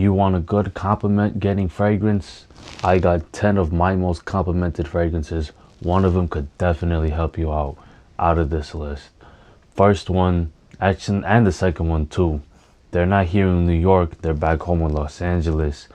You want a good compliment getting fragrance? I got 10 of my most complimented fragrances. One of them could definitely help you out of this list. First one, action, and the second one too. They're not here in New York, they're back home in Los Angeles.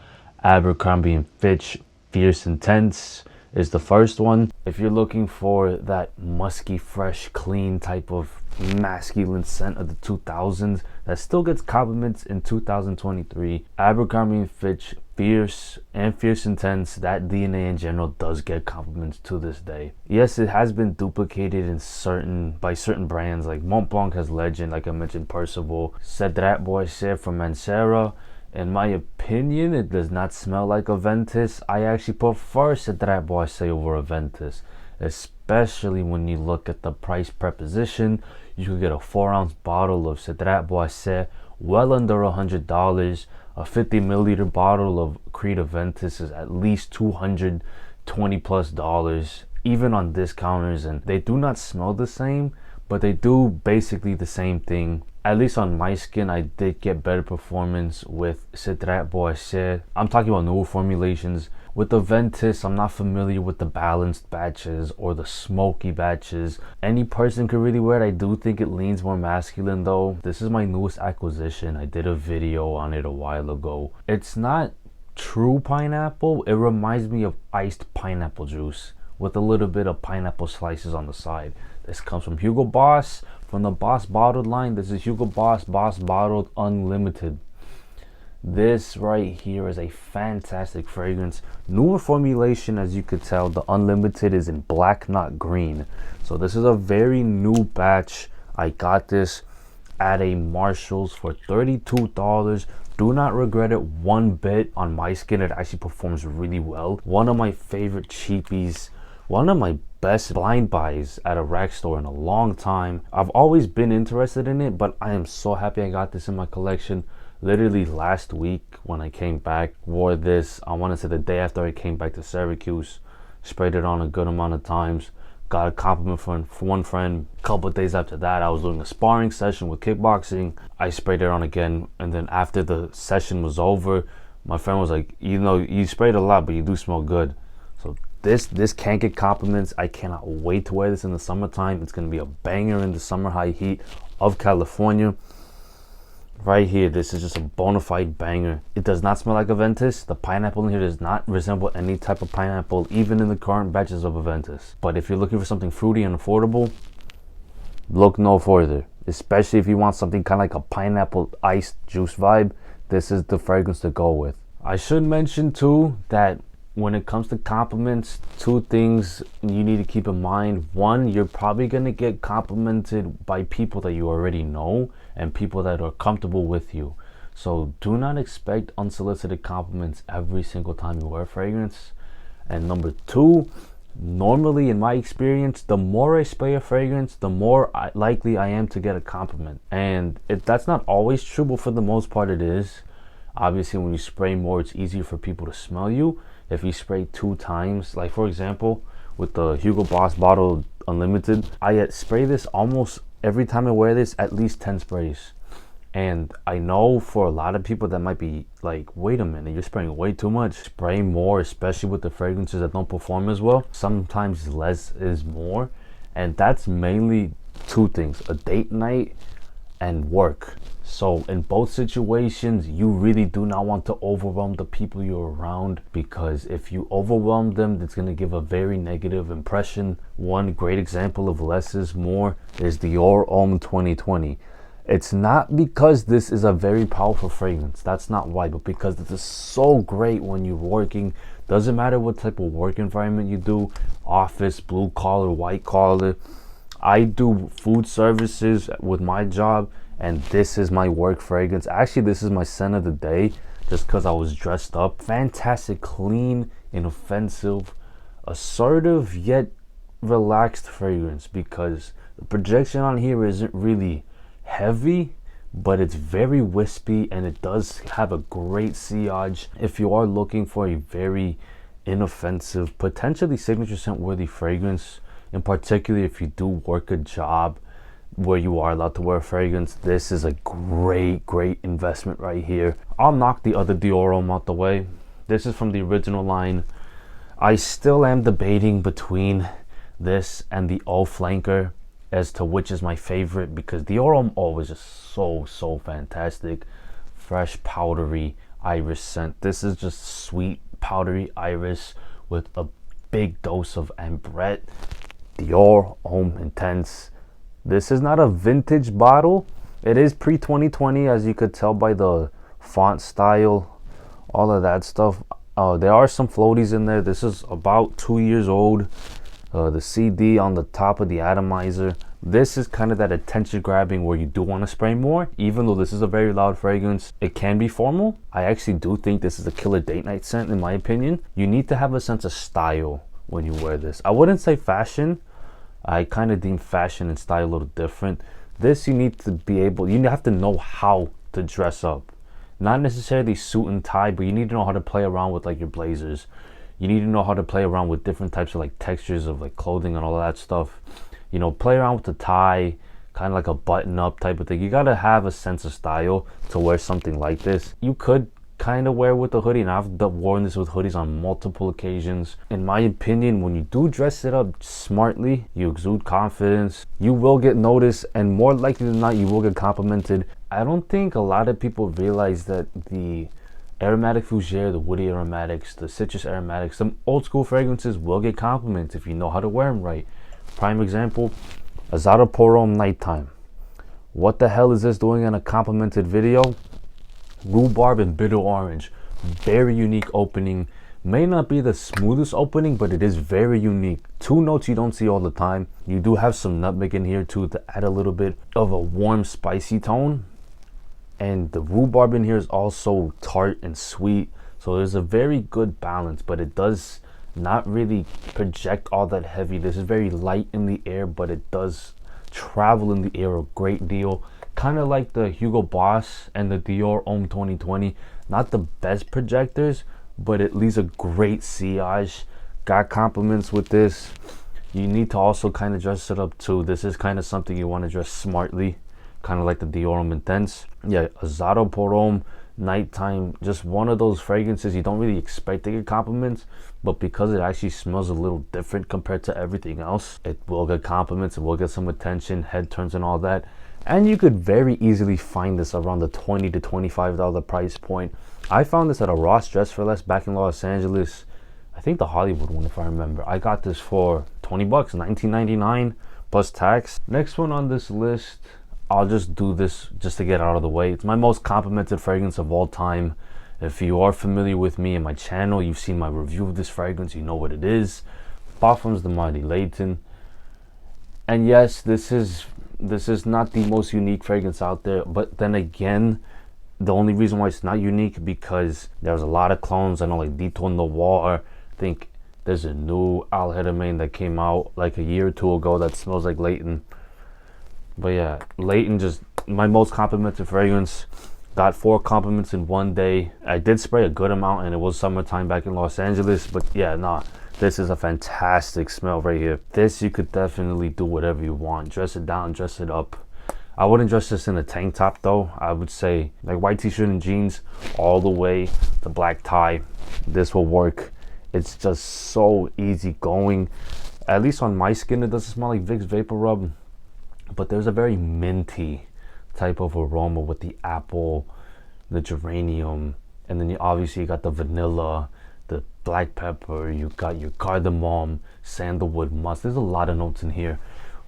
Abercrombie and Fitch Fierce Intense is the first one. If you're looking for that musky, fresh, clean type of masculine scent of the 2000s that still gets compliments in 2023, Abercrombie and Fitch Fierce and Fierce Intense, that DNA in general does get compliments to this day. Yes, it has been duplicated by certain brands, like Mont Blanc has Legend, like I mentioned, Percival, Cedrat Boise from Mancera. In my opinion, it does not smell like Aventus. I actually prefer Cedrat Boise over Aventus, especially when you look at the price proposition. You could get a 4-ounce bottle of Cedrat Boise well under $100. A 50 milliliter bottle of Creed Aventus is at least $220 plus, even on discounters, and they do not smell the same, but they do basically the same thing. At least on my skin, I did get better performance with Cedrat Boise. I'm talking about newer formulations. With Aventus, I'm not familiar with the balanced batches or the smoky batches. Any person could really wear it. I do think it leans more masculine though. This is my newest acquisition. I did a video on it a while ago. It's not true pineapple. It reminds me of iced pineapple juice with a little bit of pineapple slices on the side. This comes from Hugo Boss, from the Boss Bottled line. This is Hugo Boss Bottled Unlimited. This right here is a fantastic fragrance. Newer formulation, as you could tell. The Unlimited is in black, not green. So this is a very new batch. I got this at a Marshall's for $32. Do not regret it one bit. On my skin, it actually performs really well. One of my favorite cheapies. One of my best blind buys at a rack store in a long time. I've always been interested in it, but I am so happy I got this in my collection. Literally last week when I came back, wore this, I want to say the day after I came back to Syracuse. Sprayed it on a good amount of times. Got a compliment from one friend. A couple of days after that, I was doing a sparring session with kickboxing. I sprayed it on again, and then after the session was over, my friend was like, you know, you sprayed a lot, but you do smell good. So this can't get compliments. I cannot wait to wear this in the summertime. It's going to be a banger in the summer high heat of California. Right here, this is just a bona fide banger. It does not smell like Aventus. The pineapple in here does not resemble any type of pineapple, even in the current batches of Aventus. But if you're looking for something fruity and affordable, look no further. Especially if you want something kind of like a pineapple iced juice vibe, this is the fragrance to go with. I should mention too that when it comes to compliments, two things you need to keep in mind. One, you're probably going to get complimented by people that you already know and people that are comfortable with you. So do not expect unsolicited compliments every single time you wear a fragrance. And number two, normally in my experience, the more I spray a fragrance, the more likely I am to get a compliment. And that's not always true, but for the most part it is. Obviously, when you spray more, it's easier for people to smell you. If you spray 2 times, like for example, with the Hugo Boss Bottle Unlimited, I spray this almost every time I wear this, at least 10 sprays. And I know for a lot of people that might be like, wait a minute, you're spraying way too much. Spray more, especially with the fragrances that don't perform as well. Sometimes less is more. And that's mainly 2 things, a date night and work. So in both situations, you really do not want to overwhelm the people you're around, because if you overwhelm them, it's going to give a very negative impression. One great example of less is more is Dior Homme 2020. It's not because this is a very powerful fragrance. That's not why, but because this is so great when you're working. Doesn't matter what type of work environment you do, office, blue collar, white collar. I do food services with my job, and this is my work fragrance. Actually, this is my scent of the day just because I was dressed up. Fantastic, clean, inoffensive, assertive, yet relaxed fragrance, because the projection on here isn't really heavy, but it's very wispy, and it does have a great sillage. If you are looking for a very inoffensive, potentially signature scent worthy fragrance, in particular if you do work a job where you are allowed to wear fragrance, this is a great investment right here. I'll knock the other Dior Homme out the way. This is from the original line. I still am debating between this and the O Flanker as to which is my favorite, because Dior Homme O is just so fantastic. Fresh powdery iris scent. This is just sweet powdery iris with a big dose of ambrette. Dior Homme Intense. This is not a vintage bottle. It is pre-2020, as you could tell by the font style, all of that stuff. There are some floaties in there. This is about 2 years old. The CD on the top of the atomizer. This is kind of that attention grabbing where you do want to spray more. Even though this is a very loud fragrance, it can be formal. I actually do think this is a killer date night scent, in my opinion. You need to have a sense of style when you wear this. I wouldn't say fashion. I kind of deem fashion and style a little different. This, you need to be able, you have to know how to dress up. Not necessarily suit and tie, but you need to know how to play around with like your blazers. You need to know how to play around with different types of like textures of like clothing and all that stuff. You know, play around with the tie, kind of like a button up type of thing. You gotta have a sense of style to wear something like this. You could kind of wear with a hoodie, and I've worn this with hoodies on multiple occasions. In my opinion, when you do dress it up smartly, you exude confidence, you will get noticed, and more likely than not, you will get complimented. I don't think a lot of people realize that the aromatic fougere, the woody aromatics, the citrus aromatics, some old school fragrances will get compliments if you know how to wear them right. Prime example, Azzaro Pour Homme Nighttime. What the hell is this doing in a complimented video? Rhubarb and bitter orange. Very unique opening. May not be the smoothest opening, but it is very unique. 2 notes you don't see all the time. You do have some nutmeg in here too to add a little bit of a warm, spicy tone. And the rhubarb in here is also tart and sweet. So there's a very good balance, but it does not really project all that heavy. This is very light in the air, but it does travel in the air a great deal. Kind of like the Hugo Boss and the Dior Homme 2020. Not the best projectors, but at least a great sillage. Got compliments with this. You need to also kind of dress it up too. This is kind of something you want to dress smartly, kind of like the Dior Homme Intense. Yeah, Azzaro Pour Homme Nighttime, just one of those fragrances you don't really expect to get compliments, but because it actually smells a little different compared to everything else, it will get compliments, it will get some attention, head turns and all that. And you could very easily find this around the $20 to $25 price point. I found this at a Ross Dress for Less back in Los Angeles. I think the Hollywood one, if I remember. I got this for 20 bucks, $19.99 plus tax. Next one on this list, I'll just do this just to get out of the way. It's my most complimented fragrance of all time. If you are familiar with me and my channel, you've seen my review of this fragrance, you know what it is. Parfums the Mighty Layton. And yes, this is not the most unique fragrance out there, but then again, the only reason why it's not unique because there's a lot of clones. I know like Detour Noir, I think there's a new Al Hedamain that came out like a year or two ago that smells like Layton. But yeah, Layton, just my most complimented fragrance. Got 4 compliments in one day. I did spray a good amount and it was summertime back in Los Angeles, but yeah, nah, this is a fantastic smell right here. This you could definitely do whatever you want. Dress it down, dress it up. I wouldn't dress this in a tank top though. I would say like white t-shirt and jeans all the way, the black tie. This will work. It's just so easy going. At least on my skin, it doesn't smell like Vicks Vapor Rub, but there's a very minty type of aroma with the apple, the geranium, and then obviously you got the vanilla, the black pepper, you got your cardamom, sandalwood, musk. There's a lot of notes in here,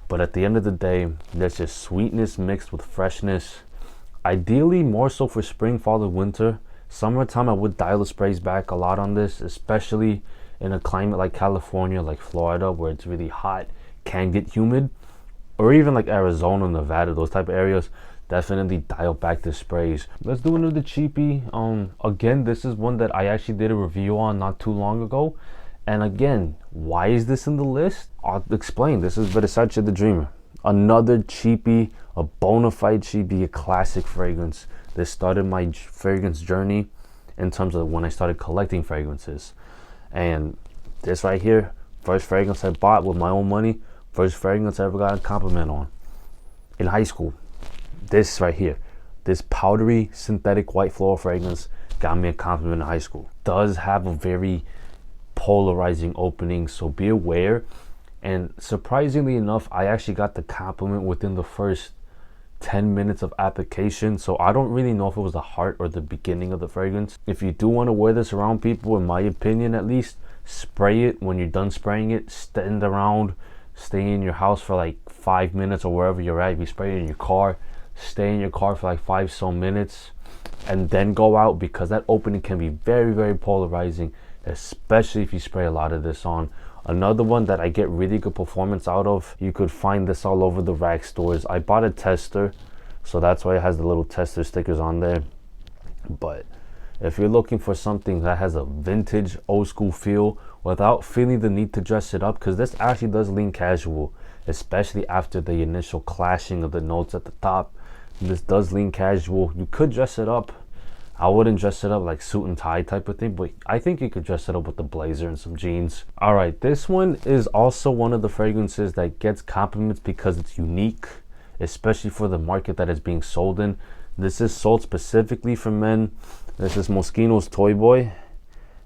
but at the end of the day, there's just sweetness mixed with freshness. Ideally more so for spring, fall, and winter. Summertime I would dial the sprays back a lot on this, especially in a climate like California, like Florida, where it's really hot, can get humid, or even like Arizona, Nevada, those type of areas. Definitely dial back the sprays. Let's do another cheapie. Again, this is one that I actually did a review on not too long ago. And again, why is this in the list? I'll explain. This is Versace the Dreamer. Another cheapie, a bona fide cheapie, a classic fragrance. This started my fragrance journey in terms of when I started collecting fragrances. And this right here, first fragrance I bought with my own money, first fragrance I ever got a compliment on. in high school, this right here, this powdery synthetic white floral fragrance got me a compliment in high school. Does have a very polarizing opening, so be aware. And surprisingly enough, I actually got the compliment within the first 10 minutes of application, so I don't really know if it was the heart or the beginning of the fragrance. If you do want to wear this around people, in my opinion at least, spray it. When you're done spraying it, stand around, stay in your house for like 5 minutes or wherever you're at. If you spray it in your car, stay in your car for like 5 so minutes and then go out, because that opening can be very, very polarizing, especially if you spray a lot of this on. Another one that I get really good performance out of, you could find this all over the rack stores. I bought a tester, so that's why it has the little tester stickers on there. But if you're looking for something that has a vintage old school feel without feeling the need to dress it up, because this actually does lean casual, especially after the initial clashing of the notes at the top. This does lean casual. You could dress it up. I wouldn't dress it up like suit and tie type of thing, but I think you could dress it up with a blazer and some jeans. All right, this one is also one of the fragrances that gets compliments because it's unique, especially for the market that it's being sold in. This is sold specifically for men. This is Moschino Toy Boy,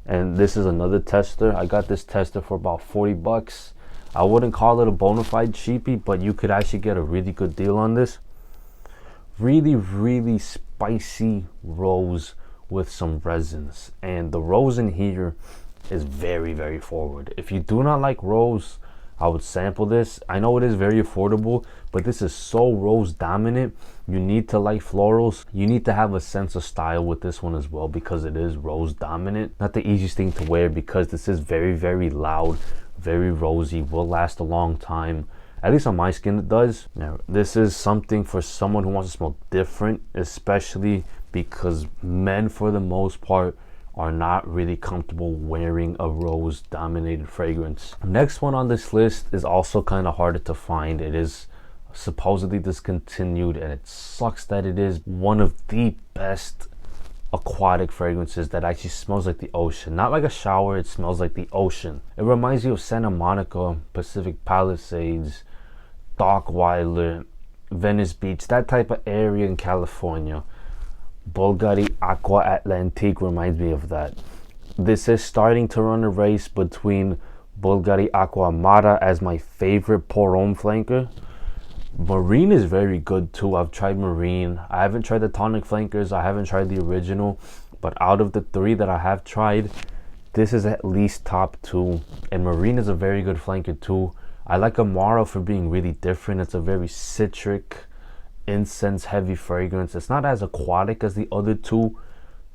and this is another tester. I got this tester for about 40 bucks. I wouldn't call it a bona fide cheapie, but you could actually get a really good deal on this. Really, really spicy rose with some resins, and the rose in here is very, very forward. If you do not like rose, I would sample this. I know it is very affordable, but this is so rose dominant. You need to like florals. You need to have a sense of style with this one as well, because it is rose dominant. Not the easiest thing to wear, because this is very, very loud, very rosy, will last a long time. At least on my skin it does. Now, this is something for someone who wants to smell different, especially because men for the most part are not really comfortable wearing a rose dominated fragrance. Next one on this list is also kind of harder to find. It is supposedly discontinued, and it sucks that it is one of the best aquatic fragrances that actually smells like the ocean. Not like a shower, it smells like the ocean. It reminds you of Santa Monica, Pacific Palisades, Dockweiler, Venice Beach, that type of area in California. Bvlgari Aqva Atlantiqve reminds me of that. This is starting to run a race between Bvlgari Aqva Mara as my favorite Pour Homme flanker. Marine is very good too. I've tried Marine. I haven't tried the tonic flankers. I haven't tried the original. But out of the 3 that I have tried, this is at least top 2. And Marine is a very good flanker too. I like Azzaro for being really different. It's a very citric, incense heavy fragrance. It's not as aquatic as the other 2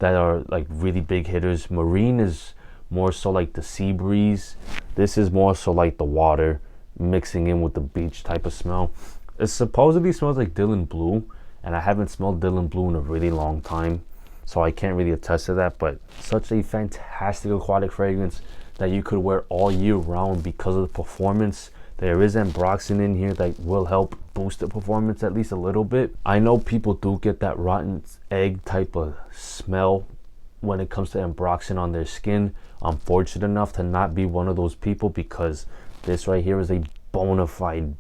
that are like really big hitters. Marine is more so like the sea breeze. This is more so like the water mixing in with the beach type of smell. It supposedly smells like Dylan Blue, and I haven't smelled Dylan Blue in a really long time, so I can't really attest to that. But such a fantastic aquatic fragrance that you could wear all year round because of the performance. There is ambroxan in here that will help boost the performance at least a little bit. I know people do get that rotten egg type of smell when it comes to ambroxan on their skin. I'm fortunate enough to not be one of those people, because this right here is a bona fide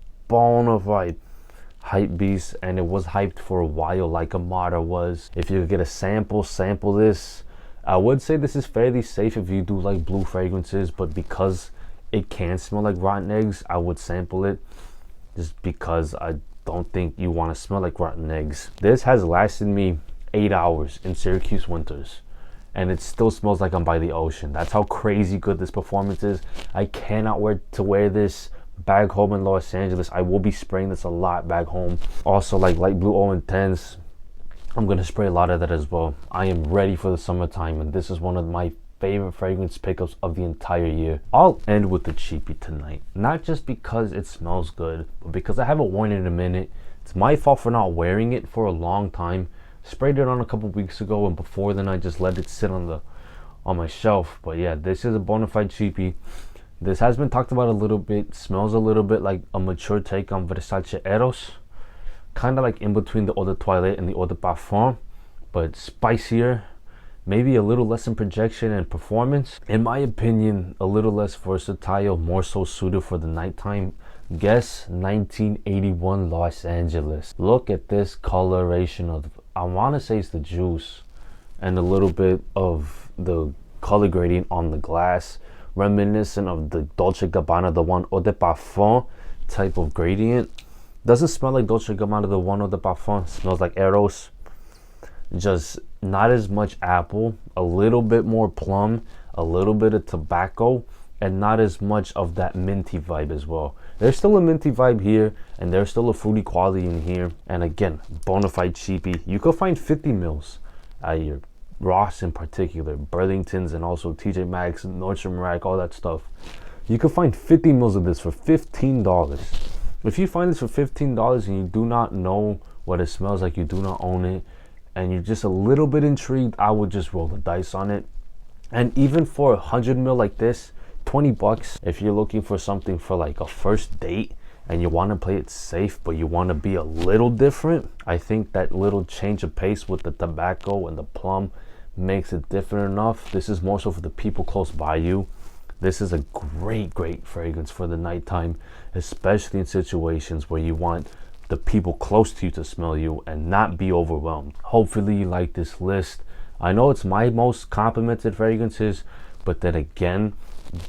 hype beast, and it was hyped for a while like Amara was. If you could get a sample this. I would say this is fairly safe if you do like blue fragrances, but because it can smell like rotten eggs, I would sample it, just because I don't think you want to smell like rotten eggs. This has lasted me 8 hours in Syracuse winters, and it still smells like I'm by the ocean. That's how crazy good this performance is. I cannot wait to wear this back home in Los Angeles. I will be spraying this a lot back home. Also, like light blue O Intense, I'm gonna spray a lot of that as well. I am ready for the summertime, and this is one of my favorite fragrance pickups of the entire year. I'll end with the cheapie tonight, not just because it smells good, but because I haven't worn it in a minute. It's my fault for not wearing it for a long time. Sprayed it on a couple weeks ago, and before then I just let it sit on my shelf. But yeah, this is a bona fide cheapie. This has been talked about a little bit. Smells a little bit like a mature take on Versace Eros, kind of like in between the Eau de Toilette and the Eau de Parfum, but spicier. Maybe a little less in projection and performance. In my opinion, a little less versatile, more so suited for the nighttime Guess 1981 Los Angeles. Look at this coloration of, I want to say it's the juice and a little bit of the color gradient on the glass, reminiscent of the Dolce & Gabbana, the one Eau de Parfum type of gradient. Doesn't smell like Dolce & Gabbana, the one Eau de Parfum. It smells like Eros. Just not as much apple, a little bit more plum, a little bit of tobacco, and not as much of that minty vibe as well. There's still a minty vibe here, and there's still a fruity quality in here. And again, bona fide cheapie. You could find 50 mils at your Ross in particular, Burlington's, and also TJ Maxx, Nordstrom Rack, all that stuff. You could find 50 mils of this for $15. If you find this for $15 and you do not know what it smells like, you do not own it, and you're just a little bit intrigued, I would just roll the dice on it. And even for 100 mil like this, 20 bucks, if you're looking for something for like a first date and you want to play it safe but you want to be a little different, I think that little change of pace with the tobacco and the plum makes it different enough. This is more so for the people close by you. This is a great fragrance for the nighttime, especially in situations where you want the people close to you to smell you and not be overwhelmed. Hopefully you like this list. I know it's my most complimented fragrances, but then again,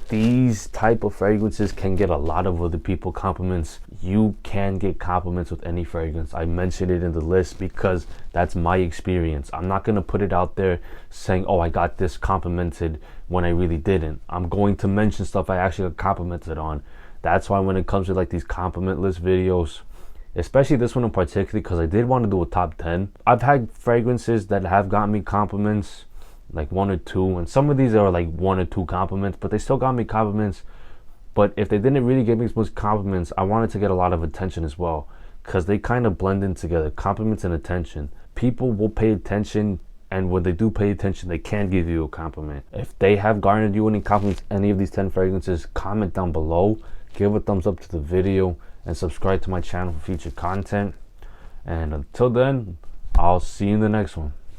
these type of fragrances can get a lot of other people compliments. You can get compliments with any fragrance. I mentioned it in the list because that's my experience. I'm not going to put it out there saying, oh, I got this complimented when I really didn't. I'm going to mention stuff I actually got complimented on. That's why when it comes to like these compliment list videos, especially this one in particular, because I did want to do a top 10. I've had fragrances that have gotten me compliments, like 1 or 2, and some of these are like 1 or 2 compliments, but they still got me compliments. But if they didn't really give me as much compliments, I wanted to get a lot of attention as well, because they kind of blend in together, compliments and attention. People will pay attention, and when they do pay attention, they can give you a compliment. If they have garnered you any compliments, any of these 10 fragrances, comment down below, give a thumbs up to the video, and subscribe to my channel for future content. And until then, I'll see you in the next one.